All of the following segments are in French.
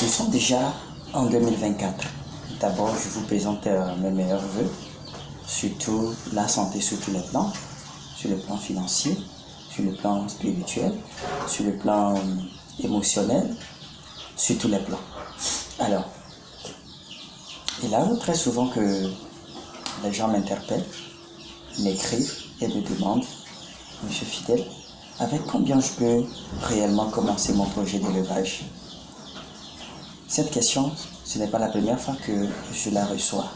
Nous sommes déjà en 2024. D'abord, je vous présente mes meilleurs vœux, surtout la santé sur tous les plans, sur le plan financier, sur le plan spirituel, sur le plan émotionnel, sur tous les plans. Alors, il arrive très souvent que les gens m'interpellent, m'écrivent et me demandent, Monsieur Fidèle, avec combien je peux réellement commencer mon projet d'élevage? Cette question, ce n'est pas la première fois que je la reçois.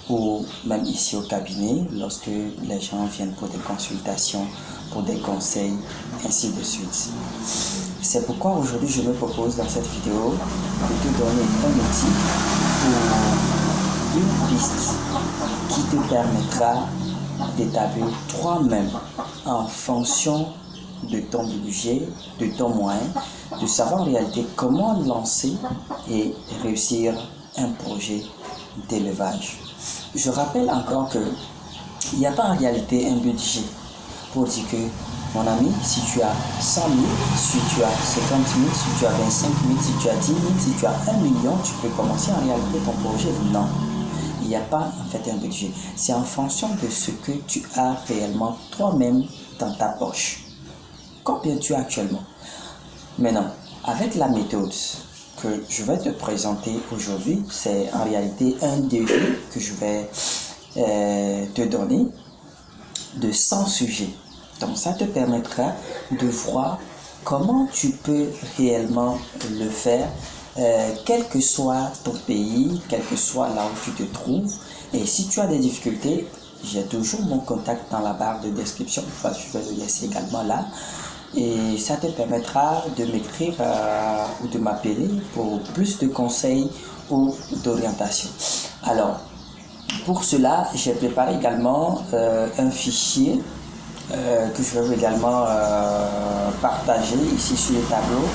Ou même ici au cabinet, lorsque les gens viennent pour des consultations, pour des conseils, ainsi de suite. C'est pourquoi aujourd'hui je me propose dans cette vidéo de te donner un outil ou une piste qui te permettra d'établir toi-même en fonction de ton budget, de ton moyen, de savoir en réalité comment lancer et réussir un projet d'élevage. Je rappelle encore que il n'y a pas en réalité un budget pour dire que, mon ami, si tu as 100 000, si tu as 50 000, si tu as 25 000, si tu as 10 000, si tu as 1 million, tu peux commencer en réalité ton projet. Non, il n'y a pas en fait un budget. C'est en fonction de ce que tu as réellement toi-même dans ta poche. Combien tu as actuellement? Maintenant, avec la méthode que je vais te présenter aujourd'hui, c'est en réalité un devis que je vais te donner de 100 sujets. Donc ça te permettra de voir comment tu peux réellement le faire, quel que soit ton pays, quel que soit là où tu te trouves. Et si tu as des difficultés, j'ai toujours mon contact dans la barre de description. Enfin, je vais le laisser également là. Et ça te permettra de m'écrire ou de m'appeler pour plus de conseils ou d'orientation. Alors, pour cela, j'ai préparé également un fichier que je vais également partager ici sur le tableau.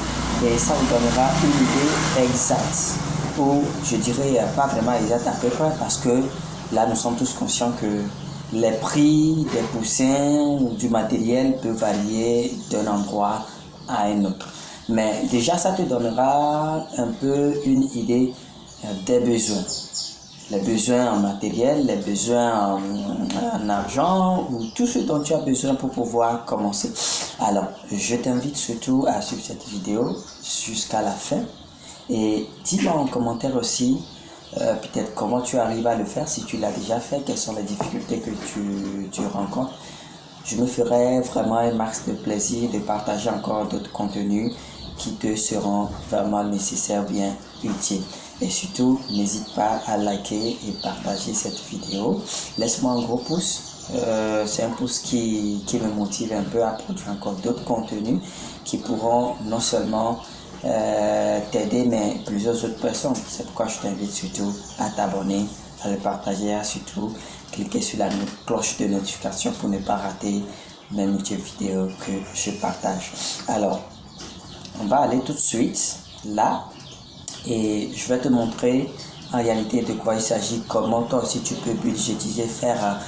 Et ça vous donnera une idée exacte, ou je dirais pas vraiment exacte à peu près, parce que là, nous sommes tous conscients que les prix des poussins ou du matériel peuvent varier d'un endroit à un autre. Mais déjà, ça te donnera un peu une idée des besoins. Les besoins en matériel, les besoins en argent, ou tout ce dont tu as besoin pour pouvoir commencer. Alors, je t'invite surtout à suivre cette vidéo jusqu'à la fin. Et dis-moi en commentaire aussi peut-être comment tu arrives à le faire, si tu l'as déjà fait, quelles sont les difficultés que tu rencontres. Je me ferai vraiment un max de plaisir de partager encore d'autres contenus qui te seront vraiment nécessaires, bien utiles. Et surtout, n'hésite pas à liker et partager cette vidéo. Laisse-moi un gros pouce. C'est un pouce qui me motive un peu à produire encore d'autres contenus qui pourront non seulement t'aider, mais plusieurs autres personnes. C'est pourquoi je t'invite surtout à t'abonner, à le partager, à surtout cliquer sur la cloche de notification pour ne pas rater mes multiples vidéos que je partage. Alors, on va aller tout de suite là et je vais te montrer en réalité de quoi il s'agit, comment toi aussi tu peux budgétiser, faire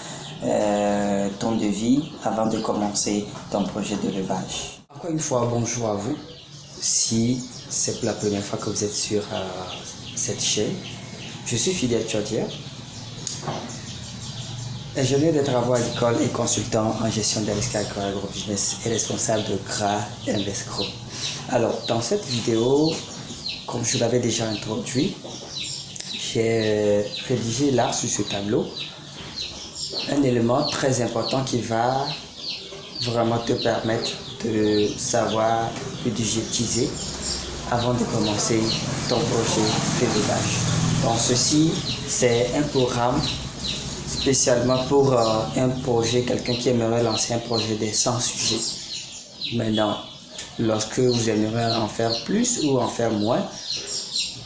ton devis avant de commencer ton projet d'élevage. Encore une fois, bonjour à vous. Si c'est pour la première fois que vous êtes sur cette chaîne, je suis Fidèle Tchodier, ingénieur de travaux agricoles et consultant en gestion des risques agro-business et responsable de GRA Investcro. Alors, dans cette vidéo, comme je l'avais déjà introduit, j'ai rédigé là sur ce tableau un élément très important qui va vraiment te permettre de savoir budgétiser avant de commencer ton projet d'élevage. Donc ceci, c'est un programme spécialement pour un projet, quelqu'un qui aimerait lancer un projet de 100 sujets. Maintenant, lorsque vous aimeriez en faire plus ou en faire moins,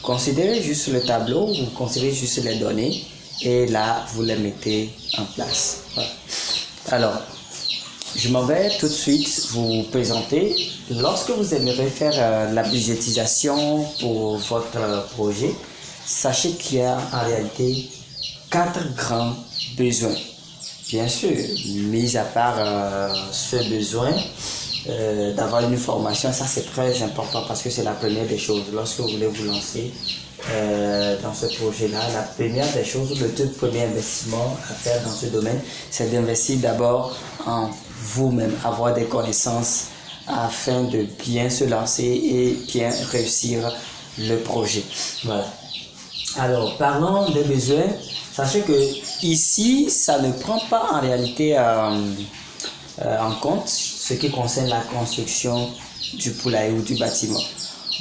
considérez juste le tableau, vous considérez juste les données et là, vous les mettez en place. Voilà. Alors, je m'en vais tout de suite vous présenter. Lorsque vous aimeriez faire la budgétisation pour votre projet, sachez qu'il y a en réalité 4 grands besoins. Bien sûr, mis à part ce besoin, d'avoir une formation. Ça, c'est très important parce que c'est la première des choses. Lorsque vous voulez vous lancer dans ce projet-là, la première des choses, le tout premier investissement à faire dans ce domaine, c'est d'investir d'abord en vous-même, avoir des connaissances afin de bien se lancer et bien réussir le projet. Voilà. Alors, parlons des besoins. Sachez que ici, ça ne prend pas en réalité en compte ce qui concerne la construction du poulailler ou du bâtiment.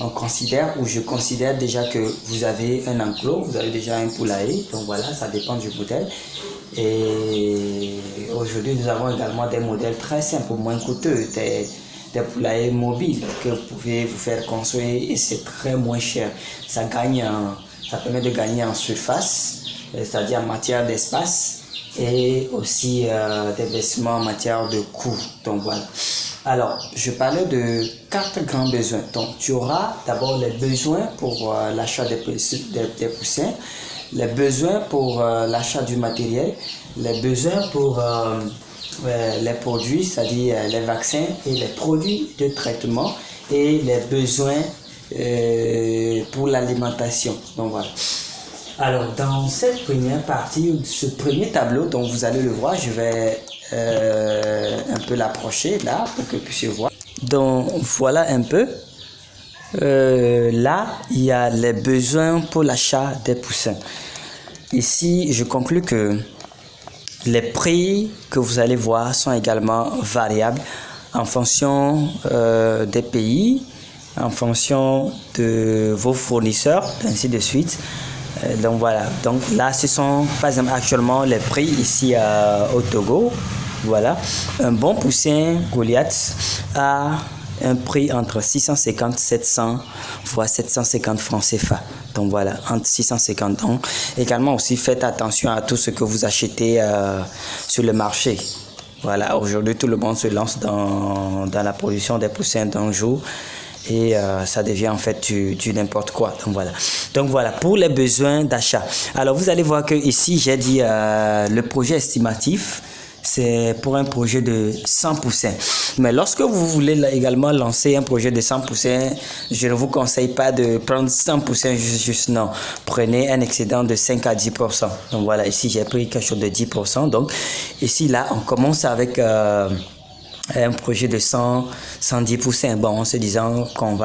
On considère, ou je considère déjà que vous avez un enclos, vous avez déjà un poulailler, donc voilà, ça dépend du modèle. Et aujourd'hui, nous avons également des modèles très simples, moins coûteux, des poulaillers mobiles que vous pouvez vous faire construire et c'est très moins cher. Ça permet de gagner en surface, c'est-à-dire en matière d'espace et aussi d'investissement en matière de coût. Donc voilà. Alors, je parlais de 4 grands besoins. Donc, tu auras d'abord les besoins pour l'achat des poussins, les besoins pour l'achat du matériel, les besoins pour les produits, c'est-à-dire les vaccins et les produits de traitement et les besoins pour l'alimentation. Donc voilà. Alors, dans cette première partie, ce premier tableau, dont vous allez le voir, je vais un peu l'approcher là pour que vous puissiez voir. Donc, voilà un peu. Là, il y a les besoins pour l'achat des poussins. Ici, je conclus que les prix que vous allez voir sont également variables en fonction des pays, en fonction de vos fournisseurs, ainsi de suite. Donc voilà, donc là ce sont par exemple actuellement les prix ici au Togo. Voilà, un bon poussin Goliath a un prix entre 650, 700 voire 750 francs CFA. Donc voilà, entre 650. Donc également aussi faites attention à tout ce que vous achetez sur le marché. Voilà, aujourd'hui tout le monde se lance dans la production des poussins d'un jour. Et ça devient en fait du n'importe quoi. Donc voilà pour les besoins d'achat. Alors vous allez voir que ici j'ai dit le projet estimatif, c'est pour un projet de 100 poussins. Mais lorsque vous voulez également lancer un projet de 100 poussins, je ne vous conseille pas de prendre 100 poussins juste non. Prenez un excédent de 5 à 10%. Donc voilà, ici j'ai pris quelque chose de 10%. Donc ici là, on commence avec un projet de 110 poussins. Bon, en se disant qu'on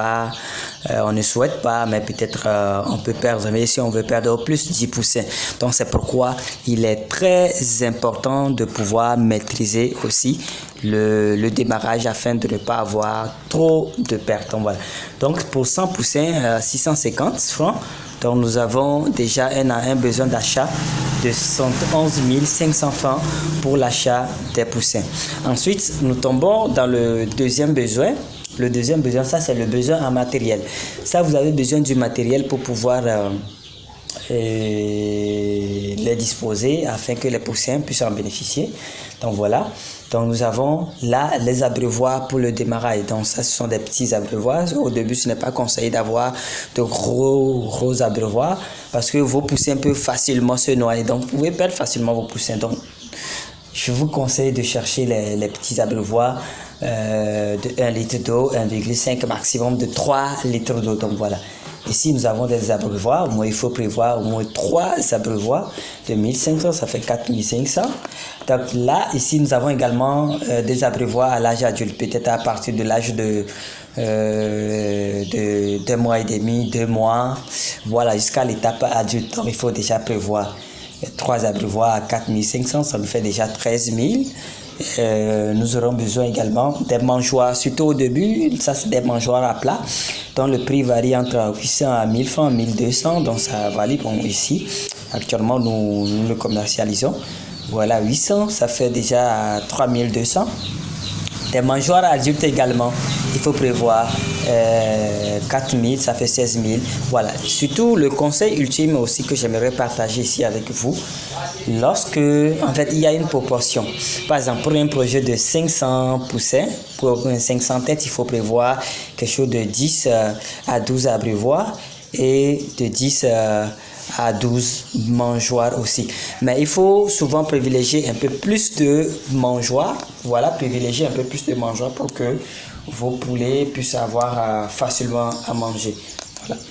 on ne souhaite pas, mais peut-être on peut perdre, mais si on veut perdre au plus 10 poussins. Donc c'est pourquoi il est très important de pouvoir maîtriser aussi le démarrage afin de ne pas avoir trop de pertes. Donc, voilà. Donc pour 100 poussins, 650 francs. Donc nous avons déjà un besoin d'achat de 71 500 francs pour l'achat des poussins. Ensuite, nous tombons dans le deuxième besoin. Le deuxième besoin, ça c'est le besoin en matériel. Ça, vous avez besoin du matériel pour pouvoir les disposer afin que les poussins puissent en bénéficier. Donc voilà. Donc nous avons là les abreuvoirs pour le démarrage. Donc ça, ce sont des petits abreuvoirs. Au début, ce n'est pas conseillé d'avoir de gros abreuvoirs parce que vos poussins peuvent facilement se noyer. Donc vous pouvez perdre facilement vos poussins. Donc je vous conseille de chercher les petits abreuvoirs de 1 litre d'eau, 1,5 maximum de 3 litres d'eau. Donc voilà. Ici, nous avons des abreuvoirs. Au moins, il faut prévoir au moins 3 abreuvoirs de 1500, ça fait 4500. Donc là, ici, nous avons également des abreuvoirs à l'âge adulte, peut-être à partir de l'âge de 2 mois et demi, 2 mois, voilà, jusqu'à l'étape adulte. Donc, il faut déjà prévoir 3 abreuvoirs à 4500, ça nous fait déjà 13 000. Nous aurons besoin également des mangeoires, surtout au début, ça c'est des mangeoires à plat, dont le prix varie entre 800 à 1000 francs, 1200, donc ça varie. Bon, ici, actuellement, nous le commercialisons. Voilà, 800, ça fait déjà 3200. Des mangeoires adultes également, il faut prévoir 4000, ça fait 16 000. Voilà, surtout le conseil ultime aussi que j'aimerais partager ici avec vous. Lorsque, en fait, il y a une proportion. Par exemple, pour un projet de 500 poussins, pour 500 têtes, il faut prévoir quelque chose de 10 à 12 abreuvoirs et de 10 à 12 mangeoires aussi. Mais il faut souvent privilégier un peu plus de mangeoires. Voilà, privilégier un peu plus de mangeoires pour que vos poulets puissent avoir facilement à manger. Voilà.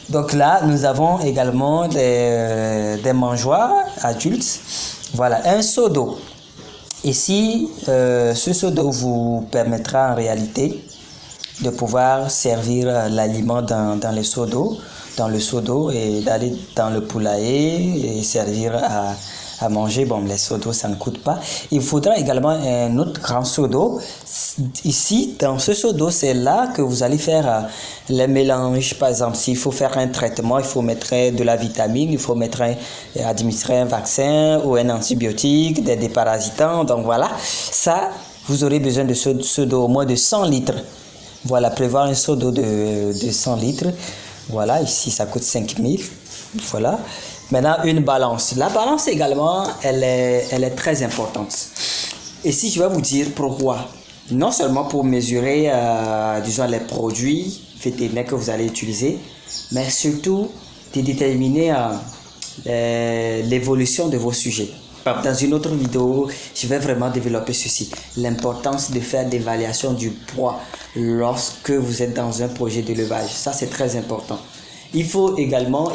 Donc là, nous avons également des mangeoires adultes. Voilà, un seau d'eau. Ici, ce seau d'eau vous permettra en réalité de pouvoir servir l'aliment dans le seau d'eau et d'aller dans le poulailler et servir à manger. Bon, les seaux d'eau, ça ne coûte pas. Il faudra également un autre grand seau d'eau. Ici, dans ce seau d'eau, c'est là que vous allez faire les mélanges. Par exemple, s'il faut faire un traitement, il faut mettre de la vitamine, il faut administrer un vaccin ou un antibiotique, des déparasitants. Donc voilà, ça, vous aurez besoin de ce seau d'eau au moins de 100 litres. Voilà, prévoir un seau d'eau de 100 litres. Voilà, ici, ça coûte 5 000. Voilà. Maintenant, une balance. La balance également, elle est très importante. Et si je vais vous dire pourquoi, non seulement pour mesurer, disons, les produits vétérinaires que vous allez utiliser, mais surtout de déterminer l'évolution de vos sujets. Dans une autre vidéo, je vais vraiment développer ceci. L'importance de faire l'évaluation du poids lorsque vous êtes dans un projet d'élevage. Ça, c'est très important. Il faut également,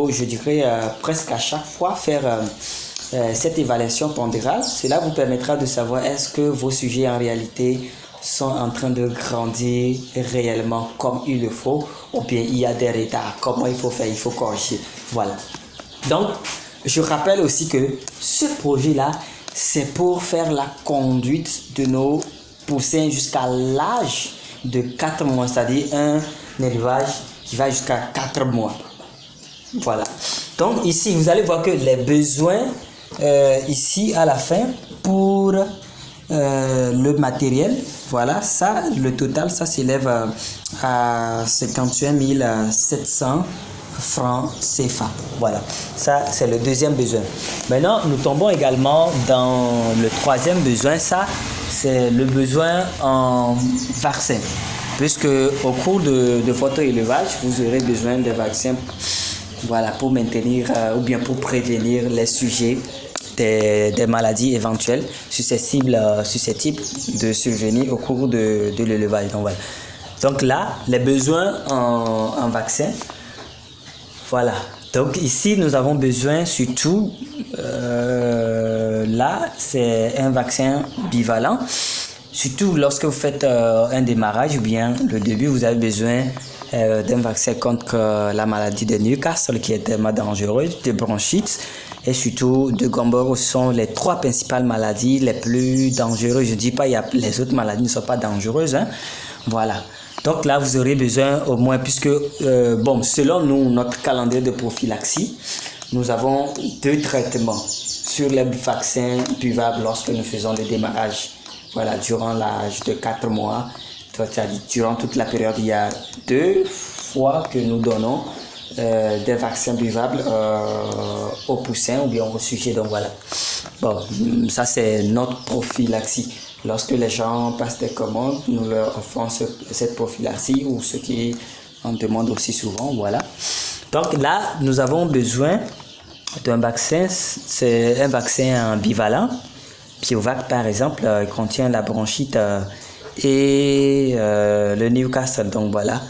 je dirais, presque à chaque fois faire cette évaluation pondérale. Cela vous permettra de savoir est-ce que vos sujets en réalité sont en train de grandir réellement comme il le faut ou bien il y a des retards. Comment il faut faire, il faut corriger. Voilà. Donc, je rappelle aussi que ce projet-là, c'est pour faire la conduite de nos poussins jusqu'à l'âge de 4 mois, c'est-à-dire un élevage qui va jusqu'à 4 mois. Voilà. Donc ici, vous allez voir que les besoins ici à la fin pour le matériel, voilà, ça, le total, ça s'élève à 51 700 francs CFA. Voilà, ça c'est le deuxième besoin. Maintenant, nous tombons également dans le troisième besoin. Ça, c'est le besoin en vaccin. Puisque au cours de votre élevage, vous aurez besoin de vaccins, voilà, pour maintenir ou bien pour prévenir les sujets des maladies éventuelles susceptibles de survenir au cours de l'élevage. Donc là, les besoins en vaccin. Voilà, donc ici nous avons besoin surtout, là c'est un vaccin bivalent, surtout lorsque vous faites un démarrage ou bien le début, vous avez besoin d'un vaccin contre la maladie de Newcastle qui est tellement dangereuse, de bronchite et surtout de Gumboro. Ce sont les 3 principales maladies les plus dangereuses. Je ne dis pas que les autres maladies ne sont pas dangereuses, hein. Voilà. Donc là, vous aurez besoin au moins, puisque, selon nous, notre calendrier de prophylaxie, nous avons 2 traitements sur les vaccins buvables lorsque nous faisons le démarrage. Voilà, durant l'âge de 4 mois, durant toute la période, il y a 2 fois que nous donnons des vaccins buvables aux poussins ou bien aux sujets. Donc voilà. Bon, ça c'est notre prophylaxie. Lorsque les gens passent des commandes, nous leur offrons cette prophylaxie ou ce qui en demande aussi souvent, voilà. Donc là, nous avons besoin d'un vaccin, c'est un vaccin bivalent. Biovac par exemple, il contient la bronchite et le Newcastle, donc voilà.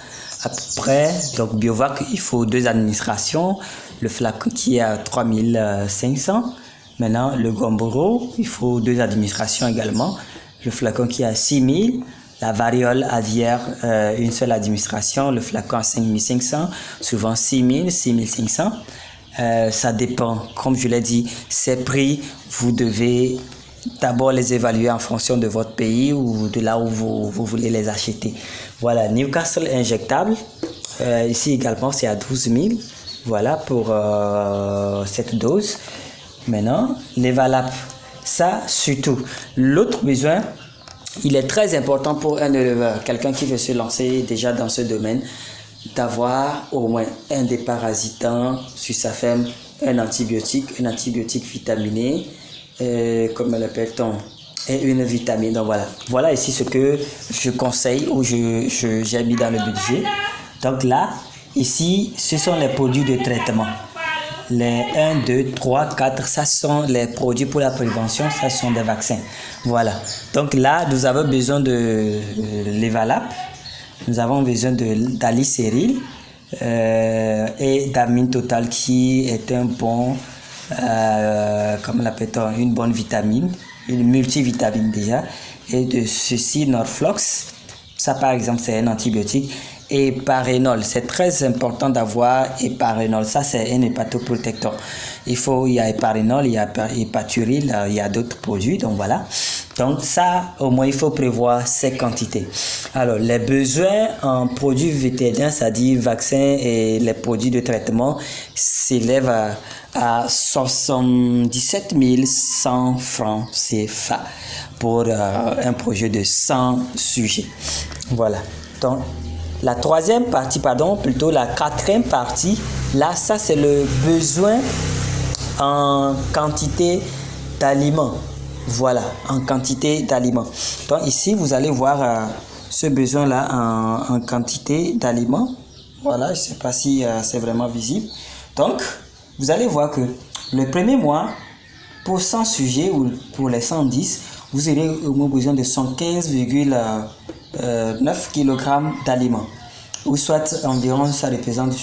Après, donc Biovac, il faut 2 administrations, le flacon qui est à 3500. Maintenant, le Gumboro, il faut 2 administrations également. Le flacon qui est à 6 000, la variole aviaire, une seule administration, le flacon à 5 500, souvent 6 000, 6 500. Ça dépend, comme je l'ai dit, ces prix, vous devez d'abord les évaluer en fonction de votre pays ou de là où vous voulez les acheter. Voilà, Newcastle injectable, ici également c'est à 12 000, voilà pour cette dose. Maintenant, les valables. Ça, surtout. L'autre besoin, il est très important pour un éleveur, quelqu'un qui veut se lancer déjà dans ce domaine, d'avoir au moins un déparasitant sur sa ferme, un antibiotique vitaminé, comme l'appelle-t-on, et une vitamine. Donc voilà. Voilà ici ce que je conseille ou j'ai mis dans le budget. Donc là, ici, ce sont les produits de traitement. les 1, 2, 3, 4, ça sont les produits pour la prévention, ça sont des vaccins. Voilà. Donc là, nous avons besoin de l'Evalap, nous avons besoin d'Alicéril et d'Amine Total qui est un bon, comment l'appelle-t-on, une bonne vitamine, une multivitamine déjà, et de ceci Norflox. Ça par exemple c'est un antibiotique. Et Parénol, c'est très important d'avoir Heparinol. Ça, c'est un hépatoprotecteur. Il y a Heparinol, il y a Hepaturil, il y a d'autres produits. Donc voilà. Donc ça, au moins, il faut prévoir ces quantités. Alors, les besoins en produits vétérinaires, c'est-à-dire vaccins et les produits de traitement, s'élèvent à 77 100 francs CFA pour un projet de 100 sujets. Voilà. Donc, la troisième partie, plutôt la quatrième partie, là, ça c'est le besoin en quantité d'aliments. Voilà, en quantité d'aliments. Donc ici, vous allez voir ce besoin-là en quantité d'aliments. Voilà, je ne sais pas si c'est vraiment visible. Donc, vous allez voir que le premier mois, pour 100 sujets ou pour les 110, vous aurez au moins besoin de 115,9 kg d'aliments. Ou soit environ, ça représente,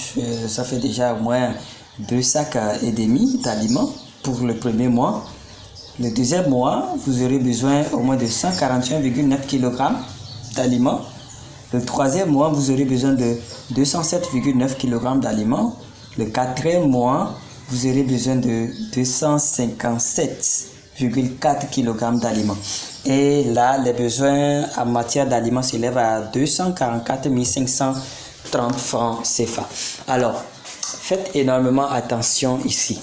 ça fait déjà au moins 2,5 sacs d'aliments pour le premier mois. Le deuxième mois, vous aurez besoin au moins de 141,9 kg d'aliments. Le troisième mois, vous aurez besoin de 207,9 kg d'aliments. Le quatrième mois, vous aurez besoin de 257,4 kg d'aliments. Et là, les besoins en matière d'aliments s'élèvent à 244 530 francs CFA. Alors, faites énormément attention ici.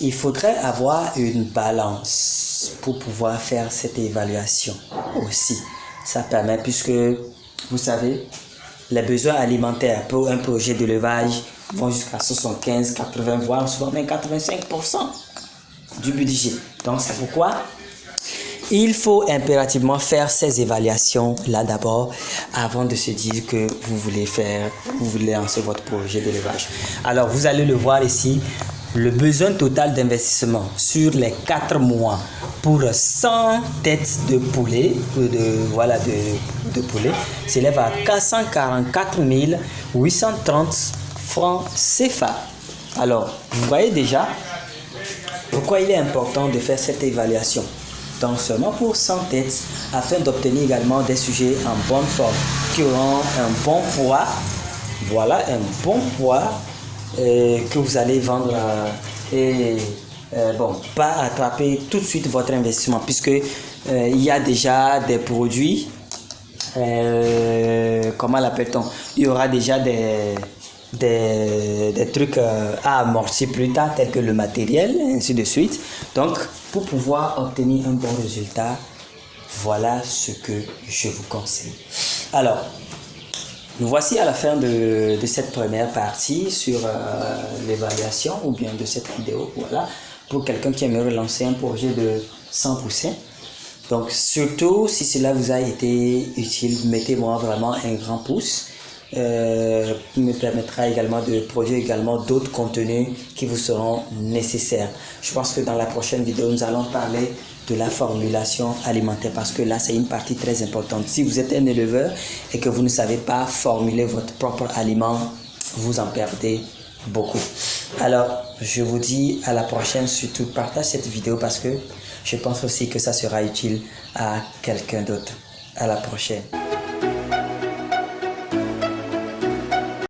Il faudrait avoir une balance pour pouvoir faire cette évaluation aussi. Ça permet, puisque vous savez, les besoins alimentaires pour un projet d'élevage vont jusqu'à 75, 80, voire souvent même 85% du budget. Donc, c'est pourquoi il faut impérativement faire ces évaluations là d'abord avant de se dire que vous voulez lancer votre projet d'élevage. Alors, vous allez le voir ici, le besoin total d'investissement sur les 4 mois pour 100 têtes de poulet, de poulet, s'élève à 444 830 francs CFA. Alors, vous voyez déjà pourquoi il est important de faire cette évaluation. Donc seulement pour 100 têtes, afin d'obtenir également des sujets en bonne forme, qui auront un bon poids, voilà, un bon poids que vous allez vendre pas attraper tout de suite votre investissement, puisque il y a déjà des produits, comment l'appelle-t-on, il y aura déjà des trucs à amortir plus tard, tels que le matériel, ainsi de suite. Donc, pour pouvoir obtenir un bon résultat, voilà ce que je vous conseille. Alors, nous voici à la fin de cette première partie sur l'évaluation, ou bien de cette vidéo, voilà, pour quelqu'un qui aimerait lancer un projet de 100%. Donc, surtout, si cela vous a été utile, mettez-moi vraiment un grand pouce. Me permettra également de produire également d'autres contenus qui vous seront nécessaires. Je pense que dans la prochaine vidéo, nous allons parler de la formulation alimentaire, parce que là, c'est une partie très importante. Si vous êtes un éleveur et que vous ne savez pas formuler votre propre aliment, vous en perdez beaucoup. Alors, je vous dis à la prochaine. Surtout, partage cette vidéo parce que je pense aussi que ça sera utile à quelqu'un d'autre. À la prochaine.